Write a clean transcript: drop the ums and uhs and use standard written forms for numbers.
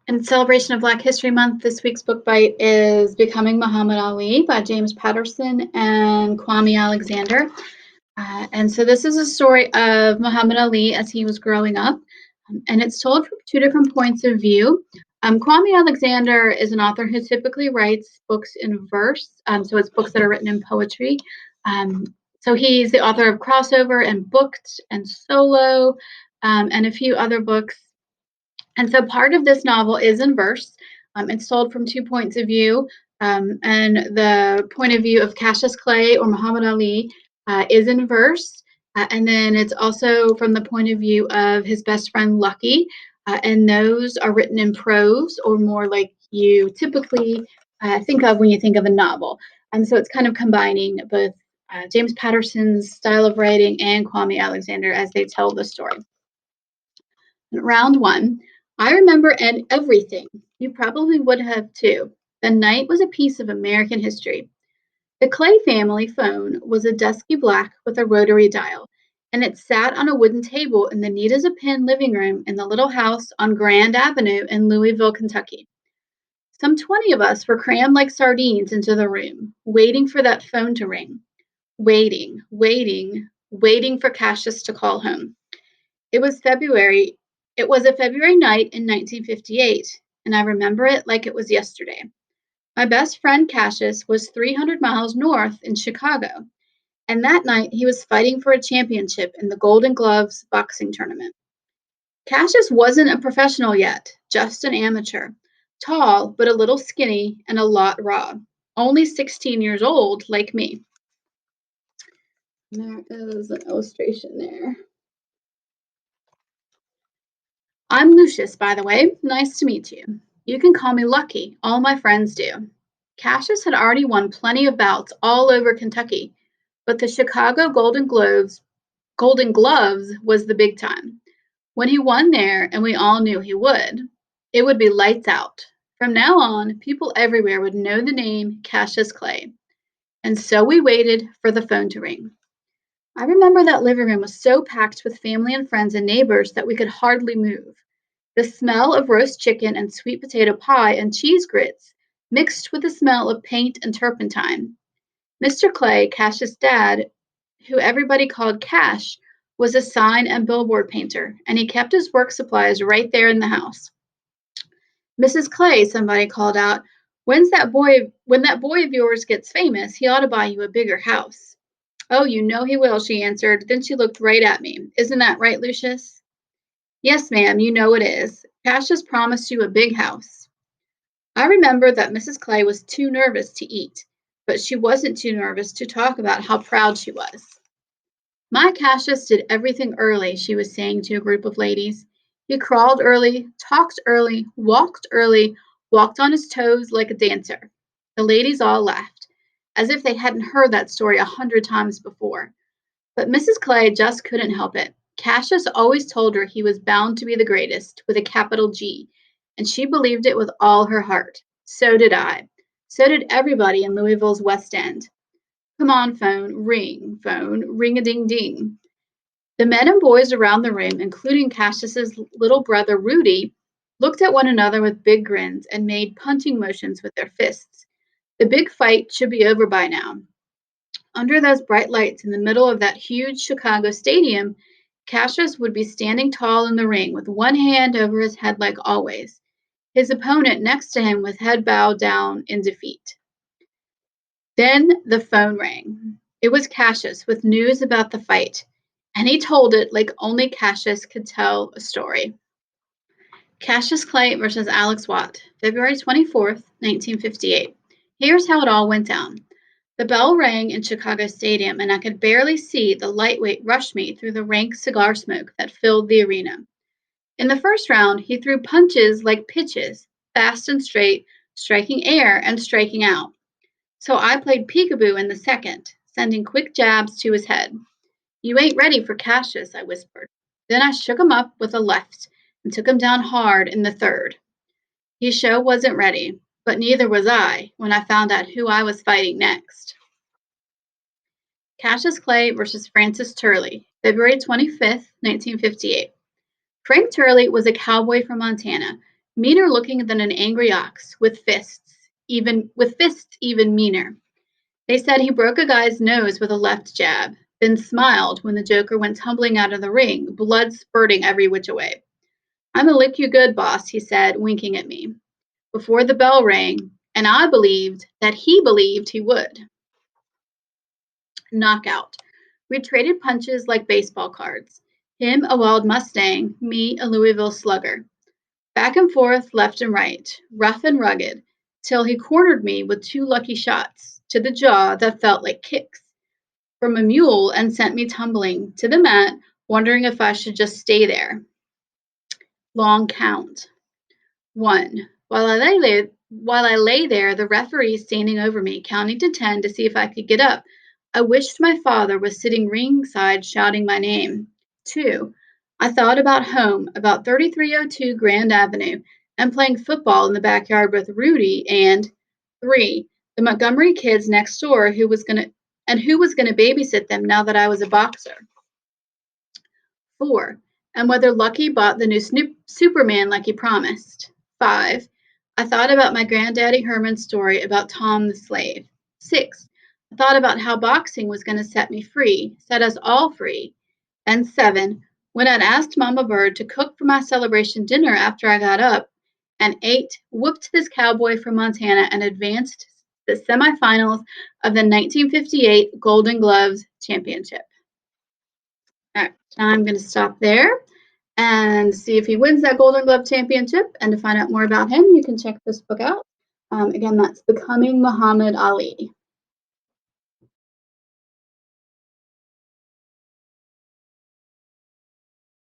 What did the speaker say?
In celebration of Black History Month, this week's book bite is Becoming Muhammad Ali by James Patterson and Kwame Alexander. And so this is a story of Muhammad Ali as he was growing up, and it's told from two different points of view. Kwame Alexander is an author who typically writes books in verse, so it's books that are written in poetry. Um, so he's the author of Crossover and Booked and Solo, and a few other books. And so part of this novel is in verse. It's told from two points of view. And the point of view of Cassius Clay or Muhammad Ali is in verse. And then it's also from the point of view of his best friend Lucky. And those are written in prose or more like you typically think of when you think of a novel. And so it's kind of combining both James Patterson's style of writing and Kwame Alexander as they tell the story. Round one. I remember everything. You probably would have too. The night was a piece of American history. The Clay family phone was a dusky black with a rotary dial, and it sat on a wooden table in the neat as a pin living room in the little house on Grand Avenue in Louisville, Kentucky. Some 20 of us were crammed like sardines into the room, waiting for that phone to ring. Waiting for Cassius to call home. It was February. It was a February night in 1958, and I remember it like it was yesterday. My best friend Cassius was 300 miles north in Chicago, and that night he was fighting for a championship in the Golden Gloves boxing tournament. Cassius wasn't a professional yet, just an amateur. Tall, but a little skinny and a lot raw. Only 16 years old, like me. And there is an illustration there. I'm Lucius, by the way. Nice to meet you. You can call me Lucky. All my friends do. Cassius had already won plenty of bouts all over Kentucky, but the Chicago Golden Gloves was the big time. When he won there, and we all knew he would, it would be lights out. From now on, people everywhere would know the name Cassius Clay. And so we waited for the phone to ring. I remember that living room was so packed with family and friends and neighbors that we could hardly move. The smell of roast chicken and sweet potato pie and cheese grits mixed with the smell of paint and turpentine. Mr. Clay, Cash's dad, who everybody called Cash, was a sign and billboard painter, and he kept his work supplies right there in the house. Mrs. Clay, somebody called out, when that boy of yours gets famous, he ought to buy you a bigger house. Oh, you know he will, she answered. Then she looked right at me. Isn't that right, Lucius? Yes, ma'am, you know it is. Cash has promised you a big house. I remember that Mrs. Clay was too nervous to eat, but she wasn't too nervous to talk about how proud she was. My Cassius did everything early, she was saying to a group of ladies. He crawled early, talked early, walked on his toes like a dancer. The ladies all laughed, as if they hadn't heard that story 100 times before. But Mrs. Clay just couldn't help it. Cassius always told her he was bound to be the greatest, with a capital G, and she believed it with all her heart. So did I. So did everybody in Louisville's West End. Come on, phone, ring-a-ding-ding. The men and boys around the room, including Cassius's little brother Rudy, looked at one another with big grins and made punching motions with their fists. The big fight should be over by now. Under those bright lights in the middle of that huge Chicago stadium, Cassius would be standing tall in the ring with one hand over his head like always, his opponent next to him with head bowed down in defeat. Then the phone rang. It was Cassius with news about the fight, and he told it like only Cassius could tell a story. Cassius Clay versus Alex Watt, February 24th, 1958. Here's how it all went down. The bell rang in Chicago Stadium, and I could barely see the lightweight rush me through the rank cigar smoke that filled the arena. In the first round, he threw punches like pitches, fast and straight, striking air and striking out. So I played peekaboo in the second, sending quick jabs to his head. You ain't ready for Cassius, I whispered. Then I shook him up with a left and took him down hard in the third. He sure wasn't ready, but neither was I when I found out who I was fighting next. Cassius Clay versus Francis Turley, February 25th, 1958. Frank Turley was a cowboy from Montana meaner looking than an angry ox, with fists even meaner. They said he broke a guy's nose with a left jab, then smiled when the Joker went tumbling out of the ring, blood spurting every which way. "I'ma lick you good, boss," he said, winking at me, before the bell rang, and I believed that he believed he would. Knockout. We traded punches like baseball cards. Him a wild Mustang, me a Louisville slugger. Back and forth, left and right, rough and rugged, till he cornered me with two lucky shots to the jaw that felt like kicks from a mule and sent me tumbling to the mat, wondering if I should just stay there. Long count. 1. While I lay there, the referee standing over me, counting to 10 to see if I could get up. I wished my father was sitting ringside shouting my name. 2. I thought about home, about 3302 Grand Avenue, and playing football in the backyard with Rudy, and 3. The Montgomery kids next door who was gonna babysit them now that I was a boxer. 4. And whether Lucky bought the new Superman like he promised. 5. I thought about my granddaddy Herman's story about Tom the slave. 6. I thought about how boxing was going to set me free, set us all free. And 7. When I'd asked Mama Bird to cook for my celebration dinner after I got up. And 8. Whooped this cowboy from Montana and advanced to the semifinals of the 1958 Golden Gloves Championship. All right, now I'm going to stop there and see if he wins that Golden Glove Championship. And to find out more about him, you can check this book out. Again, that's Becoming Muhammad Ali.